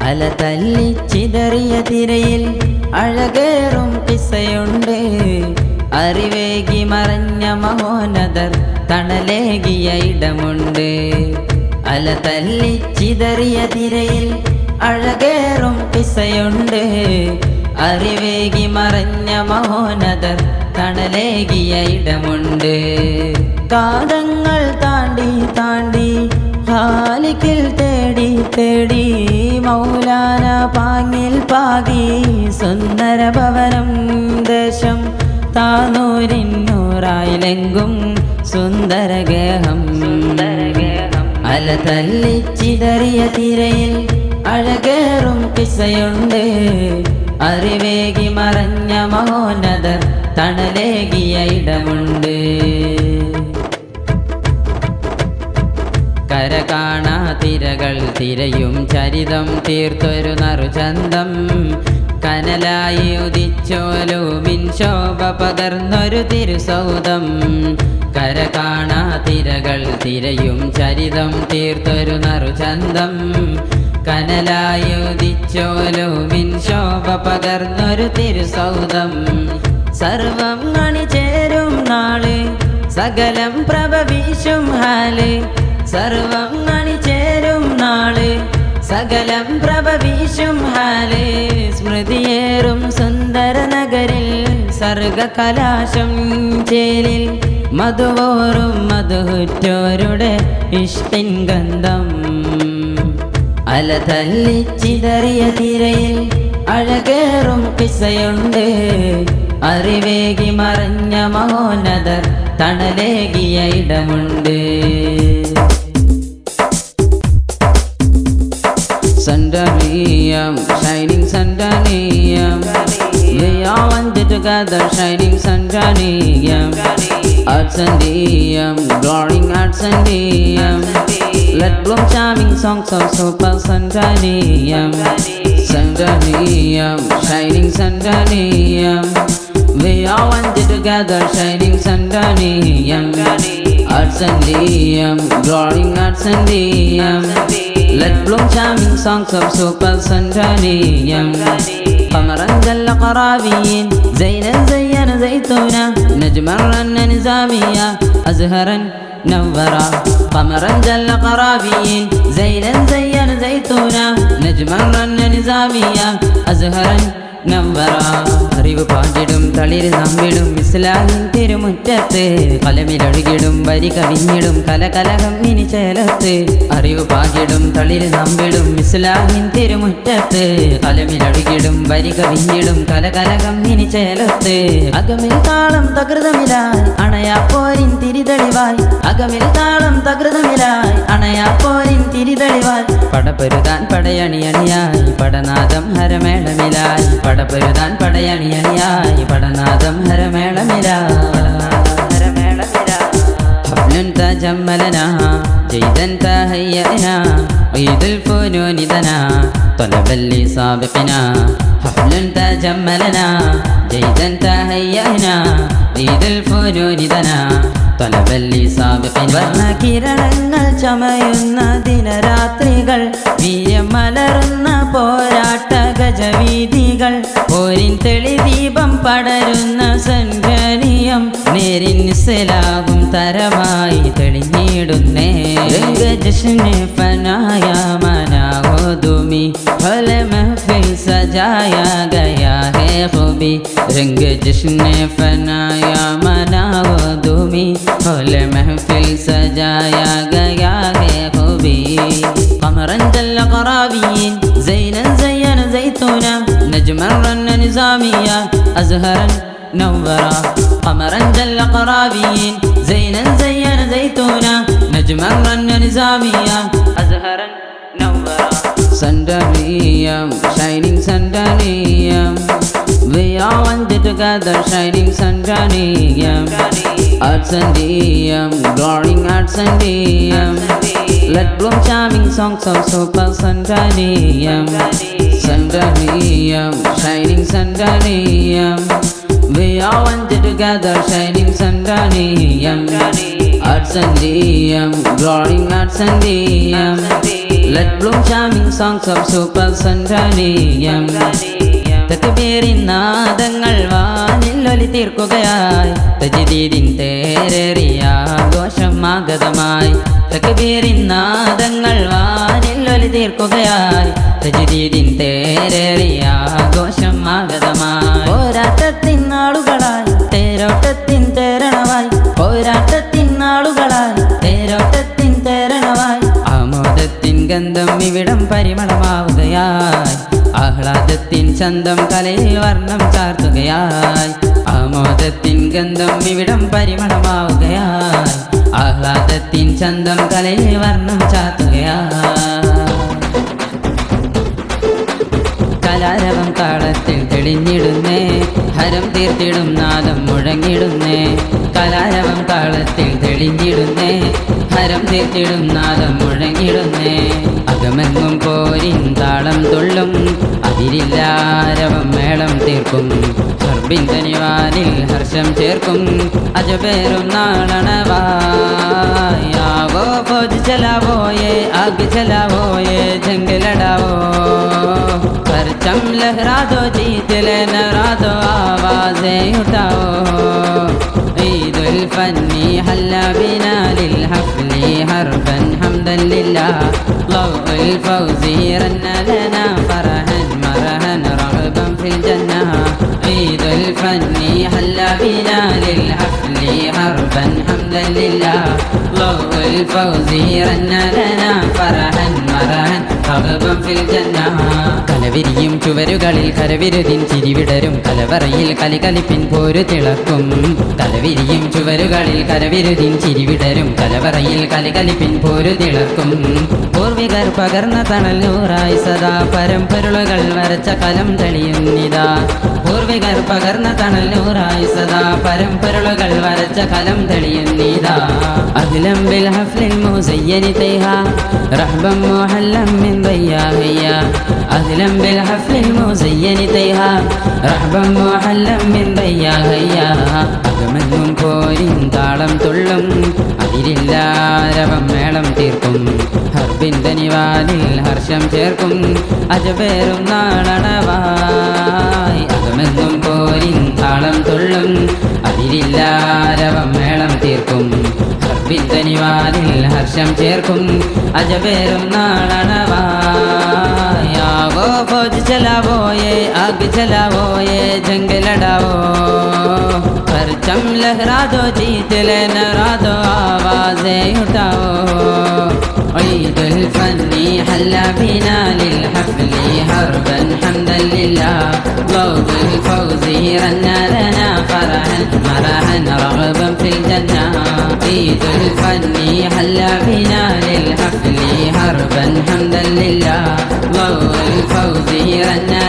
അല തല്ലി ചിതറിയ തിരയിൽ അഴകേറും കിസ്സയുണ്ട്. അറിവേകി മറഞ്ഞ മഹോന്നതർ തണലേകിയ ഇടമുണ്ട്. അല തല്ലി ചിതറിയ തിരയിൽ അഴകേറും കിസ്സയുണ്ട്. അറിവേകി മറഞ്ഞ മഹോന്നതർ തണലേകിയ ഇടമുണ്ട്. കാതങ്ങൾ താണ്ടി താണ്ടി ഖാലിഖിൽ തേടി തേടി മൗലാന പാങ്ങിൽ പാകി സുന്ദര ഭവനം ദേശം താനൂരിന്നൂറായിലെങ്കും സുന്ദരഗേഹം. അല തല്ലി ചിതറിയ തിരയിൽ അഴകേറും കിസ്സയുണ്ട്. അറിവേകി മറഞ്ഞ മഹോന്നതർ തണലേകിയ ഇടമുണ്ട്. കര കാണാ തിരകൾ തിരയും ചരിതം തീർത്തൊരു നറുചന്തം. കനലായി ഉദിച്ചോലൂമിൻ ശോഭ പകർന്നൊരു തിരുസൗധം. കര കാണാ തിരകൾ തിരയും ചരിതം തീർത്തൊരു നറുചന്തം. കനലായി ഉദിച്ചോലൂമിൻ ശോഭ പകർന്നൊരു തിരുസൗധം. സർവം അണിചേരും നാള് സകലം പ്രഭവീശും ഹാല്. സർവം അണിചേരും നാള് സകലം പ്രഭവീശും ഹാല്. സ്മൃതിയേറും സുന്ദര നഗരിൽ സർഗകലാശം ചേലിൽ മധുവോറും മധുറ്റോരുടെ ഇഷ്ടിൻ ഗന്ധം. അല തല്ലി ചിതറിയ തിരയിൽ അഴകേറും കിസ്സയുണ്ട്. അറിവേകി മറഞ്ഞ മഹോന്നതർ തണലേകിയ ഇടമുണ്ട്. Sandaliyam, shining Sandaliyam, we all wanted together, shining Sandaliyam. Arts and Diyam, glowing arts and Diyam. Let bloom charming songs of super Sandaliyam. Sandaliyam, shining Sandaliyam, we all wanted together, shining Sandaliyam. Arts and Diyam, glowing arts and Diyam. Let bloom charming songs of super Sandaliyam. قمرا جل قرابين زينا زين زيتونا نجما رنا نزاميا أزهرا نورا. قمرا جل قرابين زينا زين زيتونا نجما رنا نزاميا أزهرا നവ്വറ. അറിവ് പാടിടും തളിര് നമ്മിടും ഇസ്ലാമിൻ തിരുമുറ്റത്ത്. കലമിലൊഴുകിടും വരി കവിഞ്ഞിടും കലകലകം ഇനി ചേലത്ത്. അറിവ് പാടിടും തളിര് നമ്മിടും ഇസ്ലാമിൻ തിരുമുറ്റത്ത്. കലമിലൊഴുകിടും വരി കവിഞ്ഞിടും കലകലകം ഇനി ചേലത്ത്. അകമിൽ താളം തകൃതമിലായി അണയാ പോരിൻ തിരിതെളിവായി. അകമിൽ താളം തകൃതമിലായി അണയാ പോരിൻ തിരിതെളിവായി. പടപരുതാൻ പടയണിയണിയായി പടനാദം ഹരമേളമിലായി. പടപരുതാൻ പടയണിയണിയായി പടനാദം ഹരമേളമിലായി. ഹബ്ലുൻ തജമ്മലനാ ജയ്ദൻ തഹയ്യനാ ഈദുൽ ഫുനൂനി ദനാ طلبا لسابقنا. حفل تجملنا جيدا تهيأنا عيد الفنون دنا طلبا لسابقنا. വർണ്ണകിരണങ്ങൾ ചമയുന്ന ദിനരാത്രികൾ വീര്യം മലർന്ന പോരാട്ട ഗജവീതികൾ. പോരിൻ തെളിദീപം പടരുന്ന സംഘനീയം നേരിൻ നിസ്സലാകും തരമായി തെളിഞ്ഞിടുന്നേ. രംഗജശ്നെ ഫനായ മനാഹോദുമി ഹല महफिल सजाया गया है खूबी. रंग जश्न फनाया मनाओ दुमी हल महफिल सजाया गया है खूबी. قمرا جل قرابين زينا زين زيتونا نجما رن نزاميا أزهرا نورا. قمرا جل قرابين زينا زين زيتونا نجما رن نزاميا أزهرا نورا. Sandaliyam, shining Sandaliyam, we all wanted together, shining Sandaliyam. Arts and Diyam, glowing arts and Diyam. Let bloom charming songs of super Sandaliyam. Sandaliyam, shining Sandaliyam, we all wanted together, shining Sandaliyam. Arts and Diyam, glowing arts and Diyam. Let bloom charming songs of super സന്ധ്യാനീയം തക്ബീറിൻ നാദങ്ങൾ വാനിലൊലി തീർക്കുകയായി തജ്ദീദിൻ തേരേറിയ ആഘോഷം ആഗതമായി തക്ബീറിൻ നാദങ്ങൾ വാനിലൊലി തീർക്കുകയായി തജ്ദീദിൻ തേരേറിയ ആഘോഷം ആഗതമായി പോരാട്ടത്തിൻ നാളുകളായി തേരോട്ടത്തിൻ തേരണമായി പോരാട്ടത്തിൻ നാളുകളായി തേരോട്ടത്തിൻ തേരണമായി ആമോദത്തിൻ ഗന്ധം ഇവിടം പരിമളമാവുകയായി ആഹ്ലാദത്തിൻ ചന്തം കലയിൽ വർണ്ണം ചാർത്തുകയായി ആമോദത്തിൻ ഗന്ധം ഇവിടം പരിമളമാവുകയായി ആഹ്ലാദത്തിൻ ചന്തം കലയിൽ വർണ്ണം ചാർത്തുകയായി കലാരവം താളത്തിൽ തെളിഞ്ഞിടുന്നേ ഹരം തീർത്തിടും നാദം മുഴങ്ങിടുന്നേ കലാരവം താളത്തിൽ തെളിഞ്ഞിടുന്നേ ഹരം തീർത്തിടും നാദം മുഴങ്ങിടുന്നേ അകമെങ്ങും പോരിൻ താളം തുള്ളും അതിരില്ലാരവം മേളം തീർക്കും ഹർബിൻ തനിവാനിൽ ഹർഷം ചേർക്കും അജബേറും നാളണവായാവോ ഫൗജ് ചലാവോയേ ആഗ് ചലാവോയേ ജംഗ് ലടാവോ परचम लहरा दो जीत लेना दो आवाज़ें उठाओ ईदुल फन्नी हल्ला बिना लिल हफली हरबन हमदन लिल्लाह लौल फौजी रन्ना लना फरहन मरहन रगबन फिल जन्ना ईदुल फन्नी हल्ला बिना लिल हफली हरबन हमदन लिल्लाह लौल फौजी रन्ना लना फरहन मरहन रगबन फिल जन्ना കലവിരിയും ചുവരുകളിൽ കരവിരുതിൻ ചിരിവിടരും കലവറയിൽ കലികലിപ്പിൻ പോരു തിളക്കും കലവിരിയും ചുവരുകളിൽ കരവിരുതിൻ ചിരിവിടരും കലവറയിൽ കലികലിപ്പിൻ പോരു തിളക്കും പൂർവികർ പകർന്ന തണലൂറായി സദാ പരമ്പരുളുകൾ വരച്ച കലം തെളിയുന്നിതാ പൂർവികർ പകർന്ന തണലൂറായി സദാ പരമ്പരുളുകൾ വരച്ച കലം തെളിയുന്നിതാ അഖിലം ബിൽ ഹഫ്ലിൽ മുസയ്യനി തൈഹാ റഹ്ബം മുഹല്ലം മിൻ ദയ്യാഹിയ أهلا بالحفل المزين تيها رحبا محلا من ضياهيا അകമെങ്ങും പോരിൻ താളം തുള്ളും അതിരില്ലാരവം മേളം തീർക്കും ഹർബിൻ തനിവാനിൽ ഹർഷം ചേർക്കും അജബേറും നാളണവായി അകമെങ്ങും പോരിൻ താളം തുള്ളും അതിരില്ലാരവം മേളം തീർക്കും ഹർബിൻ തനിവാനിൽ ഹർഷം ചേർക്കും അജബേറും നാളണവായി आवो फौज चलावो ये आग चलावो ये जंग लड़ाओ परचम लहरा दो जीत लेना दो आवाज़ें उठाओ ईदुल फन्नी हल्ला बिना लिल हफली हरबन हमदन लिल्लाह लौल फौजी रन्ना लना फरहन मरहन रगबन फिल जन्ना ईदुल फन्नी हल्ला बिना लिल हफली हरबन हमदन लिल्लाह الفوز رنا